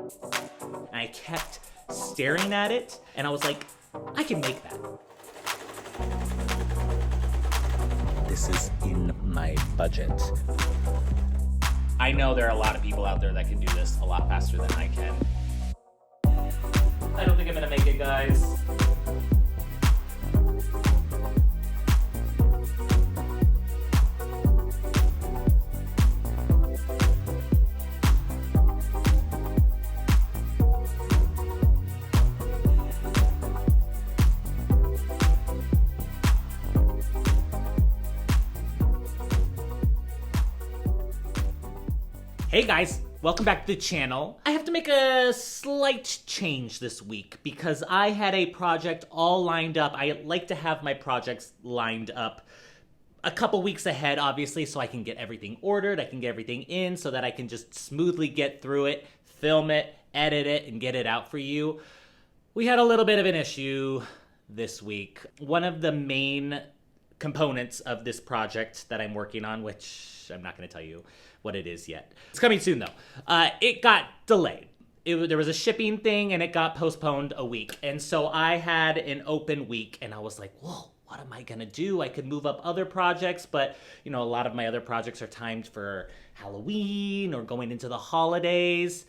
And I kept staring at it, and I was like, I can make that. This is in my budget. I know there are a lot of people out there that can do this a lot faster than I can. I don't think I'm gonna make it, guys. Hey guys, welcome back to the channel. I have to make a slight change this week because I had a project all lined up. I like to have my projects lined up a couple weeks ahead, obviously, so I can get everything ordered, I can get everything in so that I can just smoothly get through it, film it, edit it, and get it out for you. We had a little bit of an issue this week. One of the main components of this project that I'm working on, which I'm not going to tell you what it is yet. It's coming soon though. It got delayed. There was a shipping thing and it got postponed a week. And so I had an open week and I was like, whoa, what am I gonna do? I could move up other projects, but you know, a lot of my other projects are timed for Halloween or going into the holidays.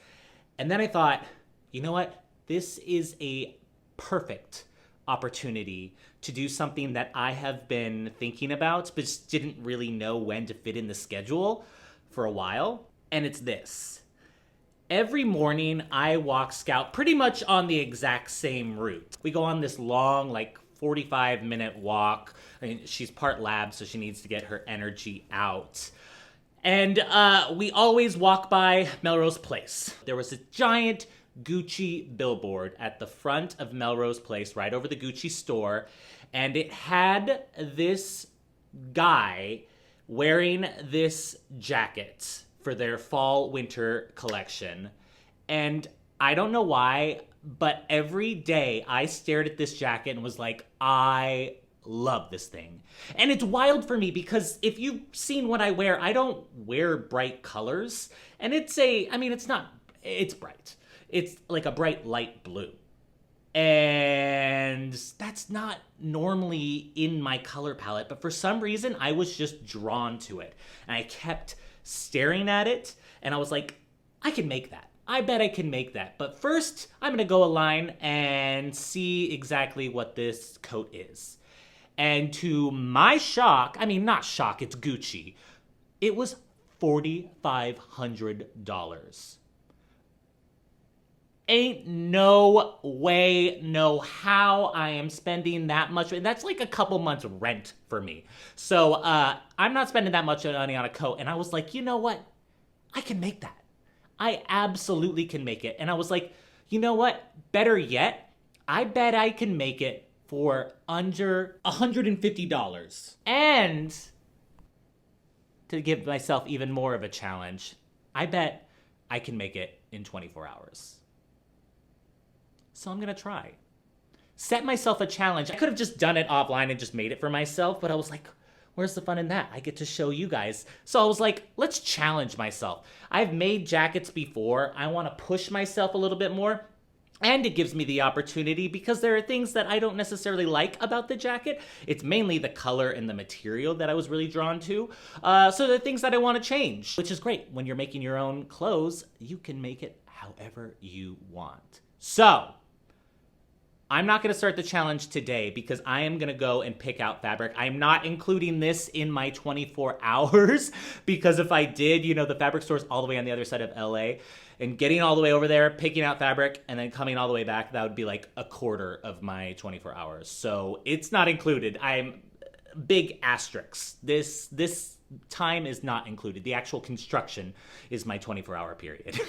And then I thought, you know what? This is a perfect opportunity to do something that I have been thinking about, but just didn't really know when to fit in the schedule for a while, and it's this. Every morning I walk Scout pretty much on the exact same route. We go on this long, like 45-minute walk. I mean, she's part lab, so she needs to get her energy out. And we always walk by Melrose Place. There was a giant Gucci billboard at the front of Melrose Place, right over the Gucci store, and it had this guy wearing this jacket for their fall winter collection. And I don't know why, but every day I stared at this jacket and was like, I love this thing. And it's wild for me because if you've seen what I wear, I don't wear bright colors. And it's bright. It's like a bright light blue. And that's not normally in my color palette, but for some reason I was just drawn to it. And I kept staring at it and I was like, I can make that. I bet I can make that. But first, I'm gonna go online and see exactly what this coat is. And to my shock, not shock, it's Gucci, it was $4,500. Ain't no way, no how I am spending that much. That's like a couple months rent for me. So I'm not spending that much money on a coat. And I was like, you know what? I can make that. I absolutely can make it. And I was like, you know what? Better yet, I bet I can make it for under $150. And to give myself even more of a challenge, I bet I can make it in 24 hours. So I'm gonna try. Set myself a challenge. I could have just done it offline and just made it for myself, but I was like, where's the fun in that? I get to show you guys. So I was like, let's challenge myself. I've made jackets before. I wanna push myself a little bit more. And it gives me the opportunity because there are things that I don't necessarily like about the jacket. It's mainly the color and the material that I was really drawn to. So there are things that I want to change, which is great. When you're making your own clothes, you can make it however you want. So I'm not going to start the challenge today because I am going to go and pick out fabric. I'm not including this in my 24 hours because if I did, the fabric store is all the way on the other side of LA. And getting all the way over there, picking out fabric, and then coming all the way back, that would be like a quarter of my 24 hours. So it's not included. I'm big asterisks. This time is not included. The actual construction is my 24-hour period.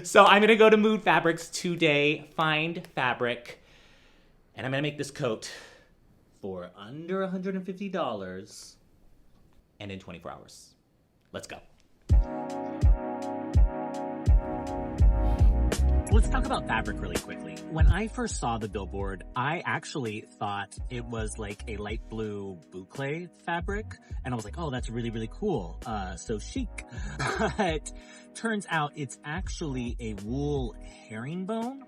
So I'm gonna go to Mood Fabrics today, find fabric, and I'm gonna make this coat for under $150 and in 24 hours. Let's go. Let's talk about fabric really quickly. When I first saw the billboard, I actually thought it was like a light blue boucle fabric. And I was like, oh, that's really, really cool. So chic. But turns out it's actually a wool herringbone.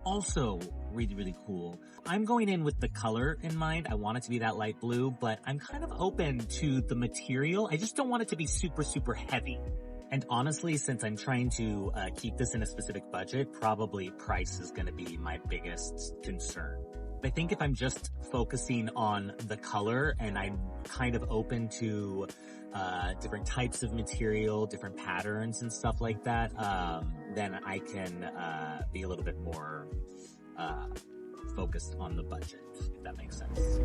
Also really, really cool. I'm going in with the color in mind. I want it to be that light blue, but I'm kind of open to the material. I just don't want it to be super, super heavy. And honestly, since I'm trying to keep this in a specific budget, probably price is going to be my biggest concern. I think if I'm just focusing on the color and I'm kind of open to different types of material, different patterns and stuff like that, then I can be a little bit more focused on the budget, if that makes sense.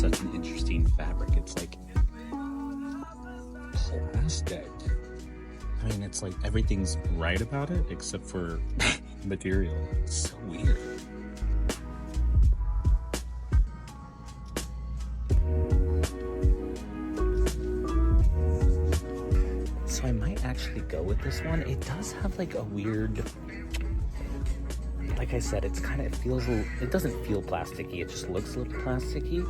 Such an interesting fabric. It's like plastic. I mean, it's like everything's right about it except for material. It's so weird. So I might actually go with this one. It does have like a weird, like I said, it's kind of, it doesn't feel plasticky. It just looks a little plasticky.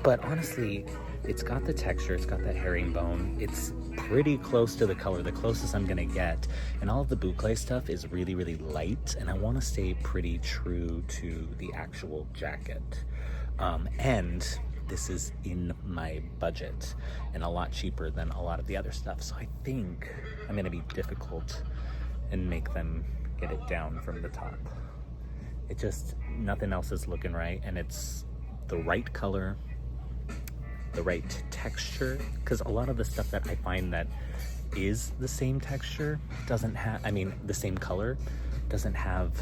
But honestly, it's got the texture, it's got that herringbone. It's pretty close to the color, the closest I'm gonna get. And all of the boucle stuff is really, really light, and I wanna stay pretty true to the actual jacket. And this is in my budget and a lot cheaper than a lot of the other stuff. So I think I'm gonna be difficult and make them get it down from the top. It just, nothing else is looking right, and it's the right color, the right texture, because a lot of the stuff that I find that is the same texture doesn't have, I mean, the same color doesn't have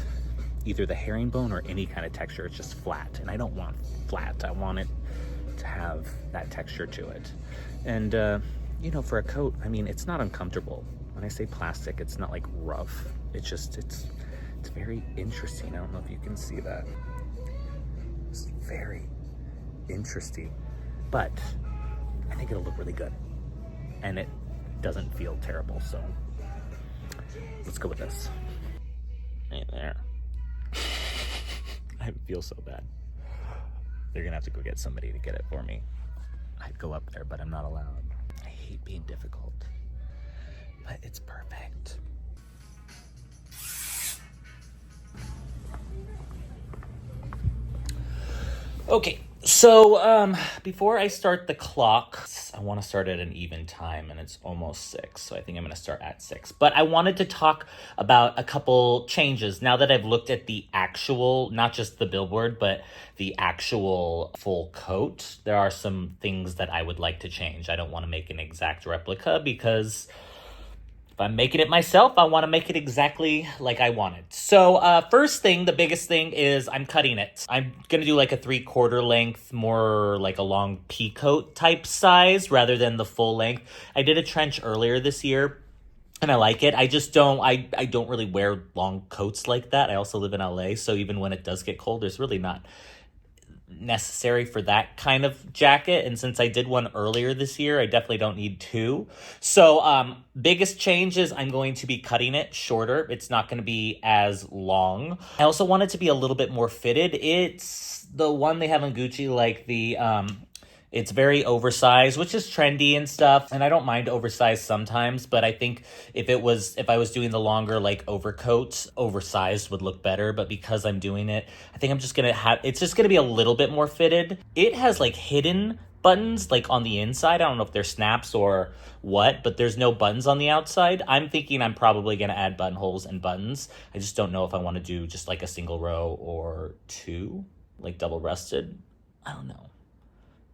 either the herringbone or any kind of texture. It's just flat, and I don't want flat. I want it to have that texture to it. And, you know, for a coat, I mean, it's not uncomfortable. When I say plastic, it's not like rough. It's just, it's very interesting. I don't know if you can see that. It's very interesting, but I think it'll look really good, and it doesn't feel terrible. So let's go with this. Right there. I feel so bad. They're gonna have to go get somebody to get it for me. I'd go up there, but I'm not allowed. I hate being difficult, but it's perfect. Okay, so before I start the clock, I want to start at an even time, and it's almost 6, so I think I'm going to start at 6. But I wanted to talk about a couple changes now that I've looked at the actual, not just the billboard, but the actual full coat. There are some things that I would like to change. I don't want to make an exact replica because if I'm making it myself, I want to make it exactly like I want it. So first thing, the biggest thing is I'm cutting it. I'm going to do like a 3/4 length, more like a long pea coat type size rather than the full length. I did a trench earlier this year and I like it. I just don't, I don't really wear long coats like that. I also live in LA, so even when it does get cold, there's really not necessary for that kind of jacket. And since I did one earlier this year, I definitely don't need 2. So biggest change is I'm going to be cutting it shorter. It's not going to be as long. I also want it to be a little bit more fitted. It's the one they have on Gucci, like the it's very oversized, which is trendy and stuff. And I don't mind oversized sometimes, but I think if I was doing the longer, like overcoat, oversized would look better. But because I'm doing it, I think I'm just going to it's just going to be a little bit more fitted. It has like hidden buttons like on the inside. I don't know if they're snaps or what, but there's no buttons on the outside. I'm thinking I'm probably going to add buttonholes and buttons. I just don't know if I want to do just like a single row or two, like double breasted. I don't know.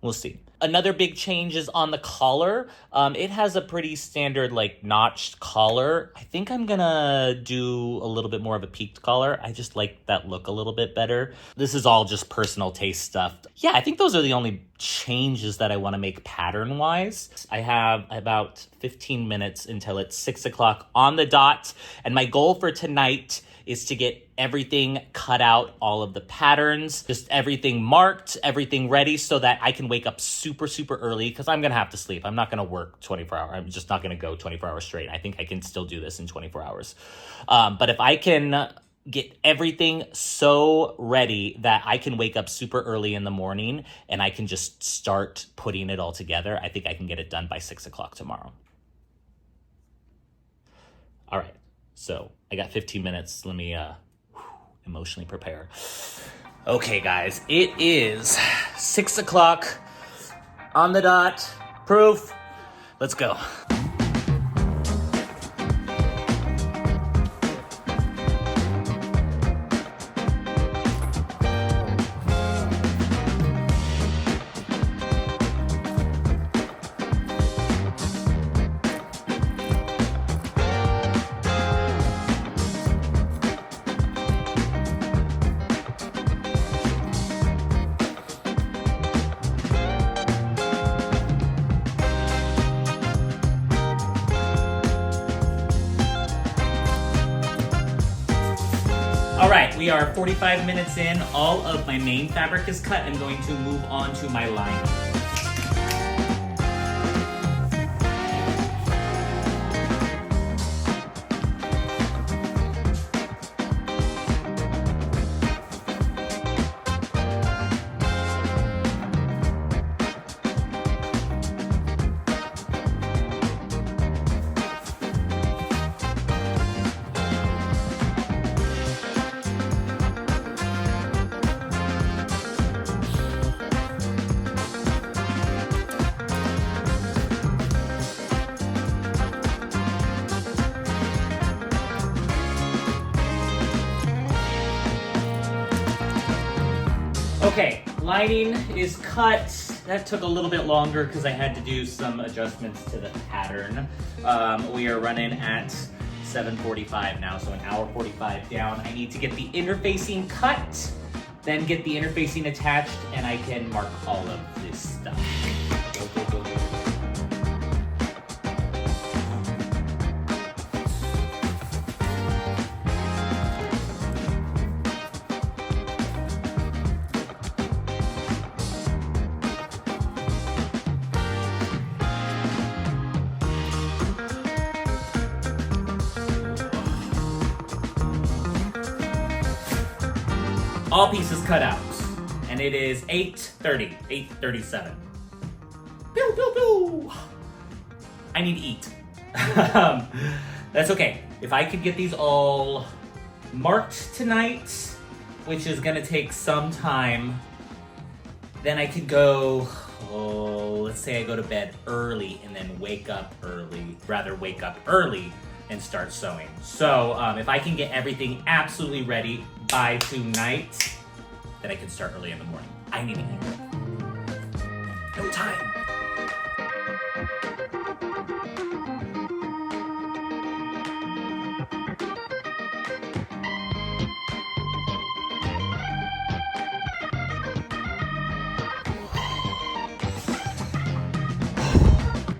We'll see. Another big change is on the collar. It has a pretty standard like notched collar. I think I'm gonna do a little bit more of a peaked collar. I just like that look a little bit better. This is all just personal taste stuff. Yeah, I think those are the only changes that I want to make pattern wise. I have about 15 minutes until it's 6 o'clock on the dot. And my goal for tonight is to get everything cut out, all of the patterns, just everything marked, everything ready so that I can wake up super, super early because I'm going to have to sleep. I'm not going to work 24 hours. I'm just not going to go 24 hours straight. I think I can still do this in 24 hours. But if I can get everything so ready that I can wake up super early in the morning and I can just start putting it all together, I think I can get it done by 6 o'clock tomorrow. All right. So I got 15 minutes. Let me emotionally prepare. Okay, guys, it is 6 o'clock on the dot. Proof. Let's go. All right, we are 45 minutes in. All of my main fabric is cut. I'm going to move on to my lining. Okay, lining is cut. That took a little bit longer because I had to do some adjustments to the pattern. We are running at 7:45 now, so an hour 45 down. I need to get the interfacing cut, then get the interfacing attached, and I can mark all of this stuff. Go, go, go, go. All pieces cut out, and it is 8:30, 8:37. Pew, pew, pew. I need to eat. That's okay. If I could get these all marked tonight, which is gonna take some time, then I could go, let's say I go to bed early and then wake up early, and start sewing. So if I can get everything absolutely ready by tonight, then I can start early in the morning. I need to eat. No time.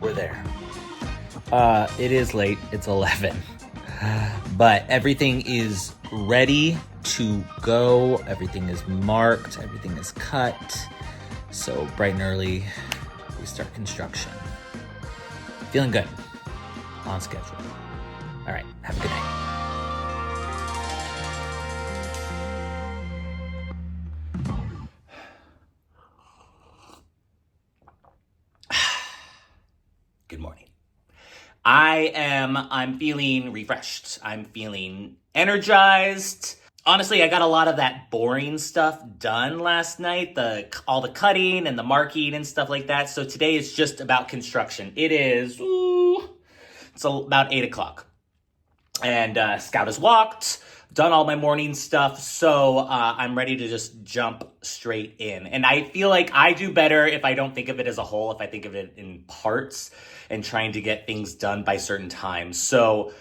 We're there. It is late, it's 11, but everything is ready to go. Everything is marked, everything is cut. So bright and early, we start construction. Feeling good, on schedule. All right, have a good night. Good morning. I'm feeling refreshed. I'm feeling energized. Honestly, I got a lot of that boring stuff done last night, all the cutting and the marking and stuff like that. So today is just about construction. It's about 8 o'clock. And Scout has walked, done all my morning stuff, so I'm ready to just jump straight in. And I feel like I do better if I don't think of it as a whole, if I think of it in parts and trying to get things done by certain times. So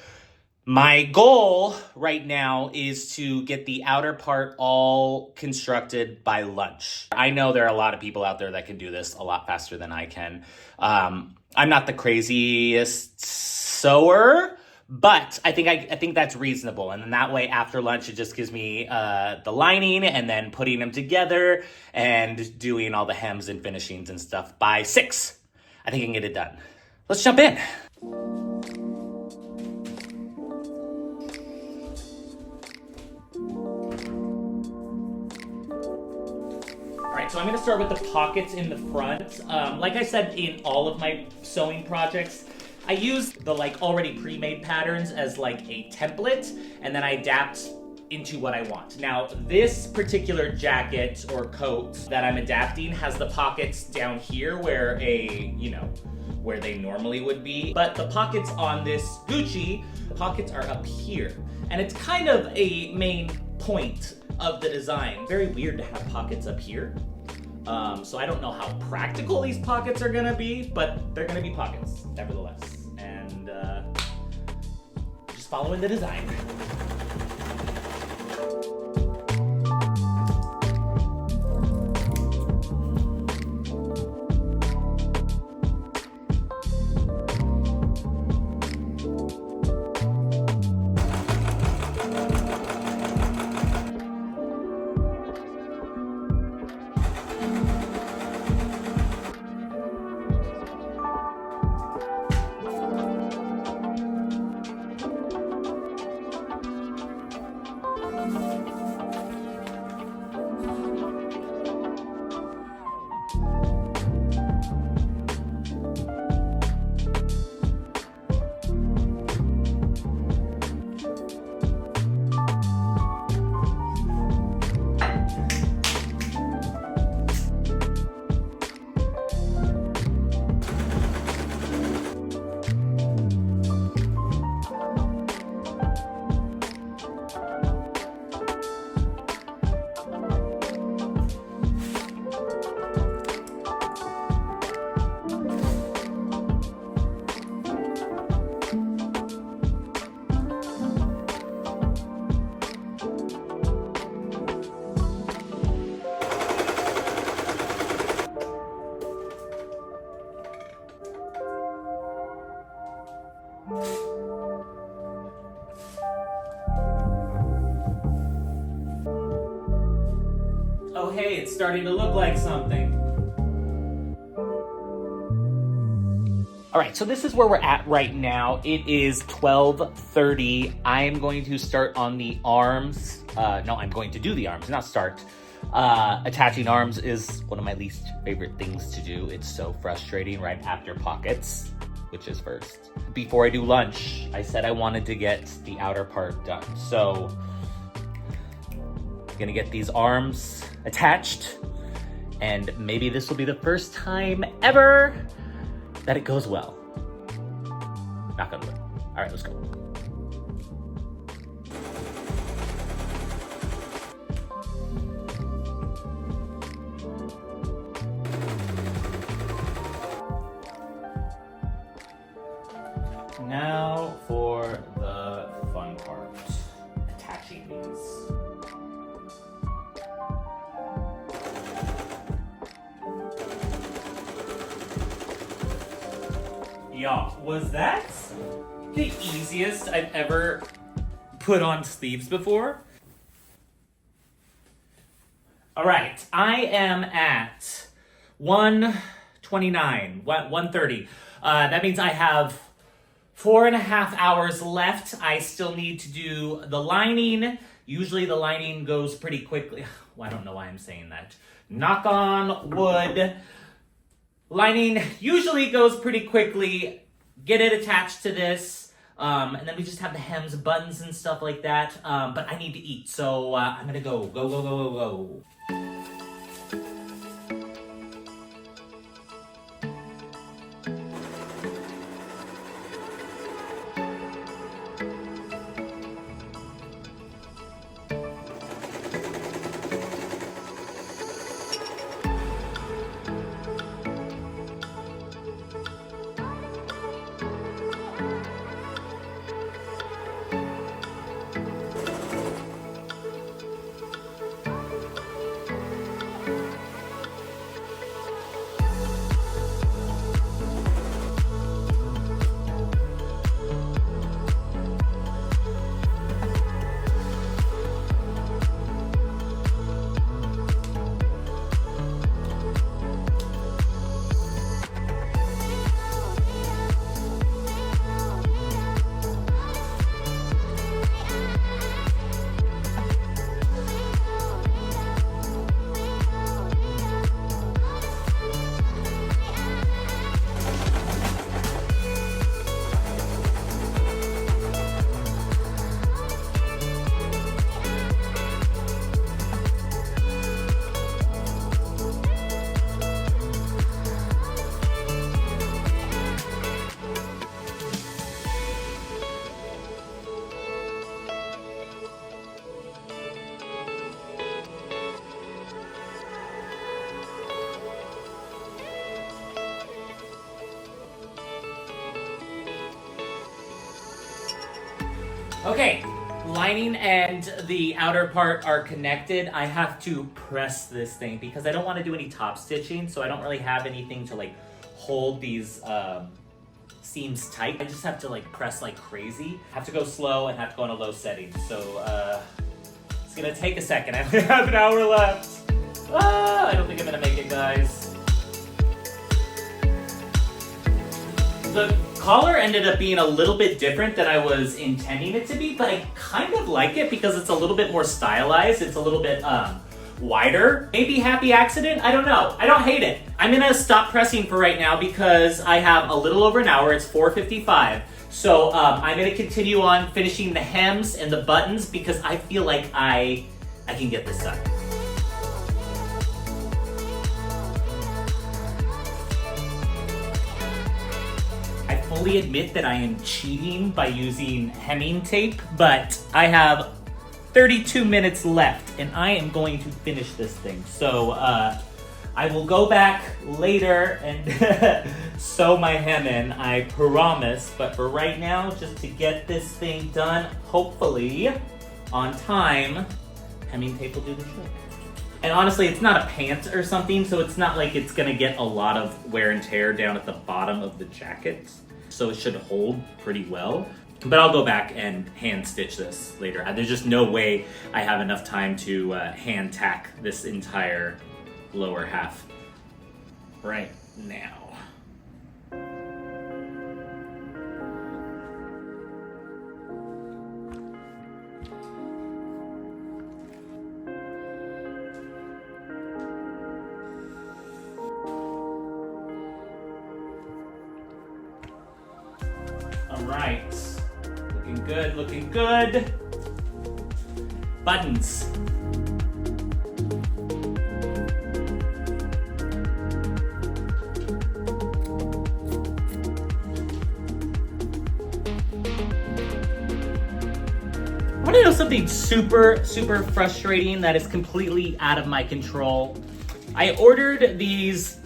my goal right now is to get the outer part all constructed by lunch. I know there are a lot of people out there that can do this a lot faster than I can. I'm not the craziest sewer, but I think that's reasonable. And then that way after lunch, it just gives me the lining and then putting them together and doing all the hems and finishings and stuff by 6. I think I can get it done. Let's jump in. So I'm going to start with the pockets in the front. Like I said, in all of my sewing projects, I use the already pre-made patterns as a template, and then I adapt into what I want. Now, this particular jacket or coat that I'm adapting has the pockets down here where where they normally would be. But the pockets on this Gucci, the pockets are up here. And it's kind of a main point of the design. Very weird to have pockets up here. So I don't know how practical these pockets are gonna be, but they're gonna be pockets, nevertheless. And just following the design. Oh hey, it's starting to look like something. All right, so this is where we're at right now. It is 12:30. I am going to start on the arms. I'm going to do the arms, not start. Attaching arms is one of my least favorite things to do. It's so frustrating right after pockets, which is first. Before I do lunch, I said I wanted to get the outer part done. So I'm gonna get these arms attached, and maybe this will be the first time ever that it goes well. Knock on wood. All right, let's go. Now for the fun part, attaching these. Y'all, was that the easiest I've ever put on sleeves before? All right, I am at 1:29, 1:30. That means I have 4.5 hours left. I still need to do the lining. Usually the lining goes pretty quickly. Well, I don't know why I'm saying that. Knock on wood. Lining usually goes pretty quickly. Get it attached to this. And then we just have the hems, buttons, and stuff like that. But I need to eat, so I'm gonna go. Go. Okay, lining and the outer part are connected. I have to press this thing because I don't want to do any top stitching, so I don't really have anything to like hold these seams tight. I just have to like press like crazy. I have to go slow and have to go on a low setting. So it's gonna take a second. I only have an hour left. I don't think I'm gonna make it, guys. The collar ended up being a little bit different than I was intending it to be, but I kind of like it because it's a little bit more stylized. It's a little bit wider. Maybe happy accident? I don't know. I don't hate it. I'm gonna stop pressing for right now because I have a little over an hour. It's 4:55. So I'm gonna continue on finishing the hems and the buttons because I feel like I can get this done. I fully admit that I am cheating by using hemming tape, but I have 32 minutes left and I am going to finish this thing. So I will go back later and sew my hem in, I promise. But for right now, just to get this thing done, hopefully on time, hemming tape will do the trick. And honestly, it's not a pant or something, so it's not like it's gonna get a lot of wear and tear down at the bottom of the jacket. So it should hold pretty well. But I'll go back and hand stitch this later. There's just no way I have enough time to hand tack this entire lower half right now. All right, looking good. Buttons. I want to know something super frustrating that is completely out of my control. I ordered these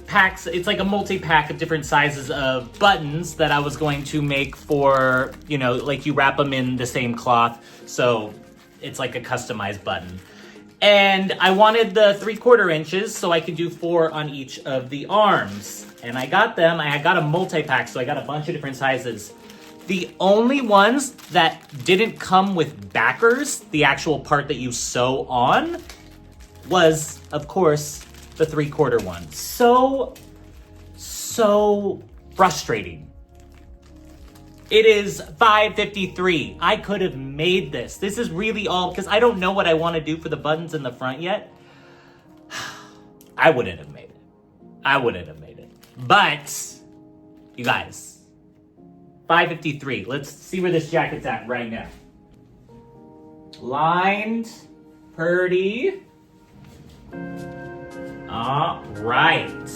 packs. It's like a multi-pack of different sizes of buttons that I was going to make for, you know, like you wrap them in the same cloth, so it's like a customized button. And I wanted the 3/4 inches so I could do 4 on each of the arms. And I got them. I got a multi-pack, so I got a bunch of different sizes. The only ones that didn't come with backers, the actual part that you sew on, was, of course, the 3/4 one. So frustrating. It is 5:53. I could have made this. This is really all, because I don't know what I want to do for the buttons in the front yet. I wouldn't have made it. But, you guys, $5.53. Let's see where this jacket's at right now. Lined, purdy. All right.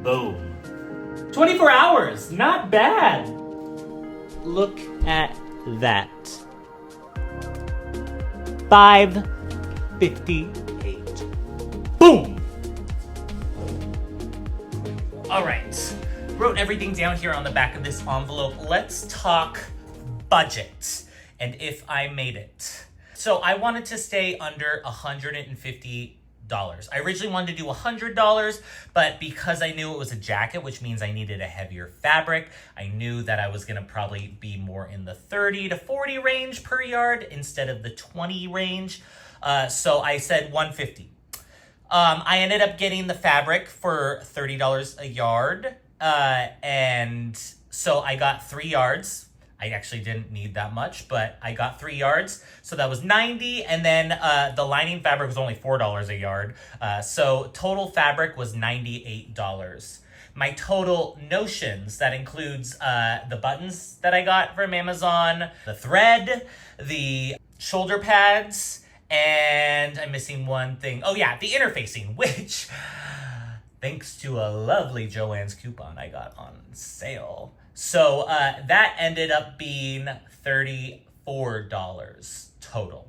Boom. 24 hours, not bad. Look at that. $5.58. Boom. All right. Wrote everything down here on the back of this envelope. Let's talk budget and if I made it. So I wanted to stay under $150. I originally wanted to do $100, but because I knew it was a jacket, which means I needed a heavier fabric, I knew that I was gonna probably be more in the 30 to 40 range per yard instead of the 20 range. So I said $150. I ended up getting the fabric for $30 a yard. And so I got 3 yards. I actually didn't need that much, but I got 3 yards. So that was $90. And then the lining fabric was only $4 a yard. So total fabric was $98. My total notions, that includes the buttons that I got from Amazon, the thread, the shoulder pads, and I'm missing one thing. Oh yeah, the interfacing, which thanks to a lovely Joann's coupon I got on sale. So that ended up being $34 total.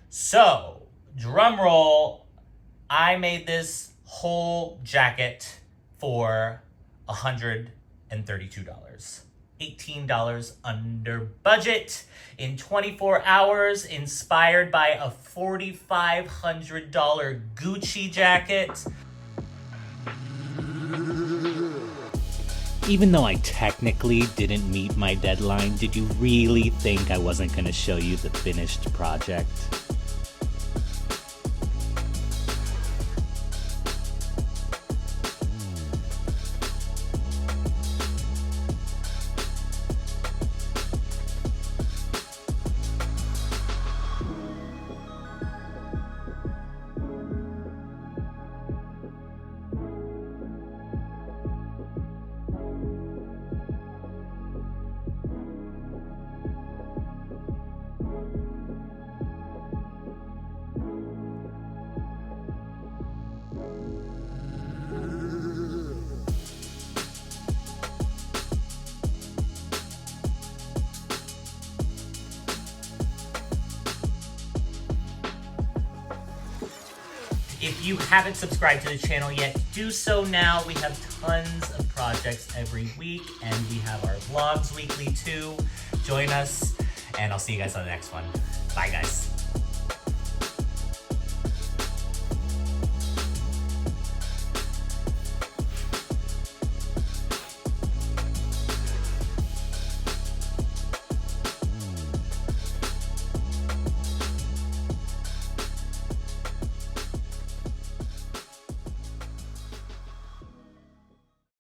So, drum roll, I made this whole jacket for $132. $18 under budget in 24 hours, inspired by a $4,500 Gucci jacket. Even though I technically didn't meet my deadline, did you really think I wasn't going to show you the finished project? If you haven't subscribed to the channel yet, do so now. We have tons of projects every week, and we have our vlogs weekly too. Join us, and I'll see you guys on the next one. Bye, guys.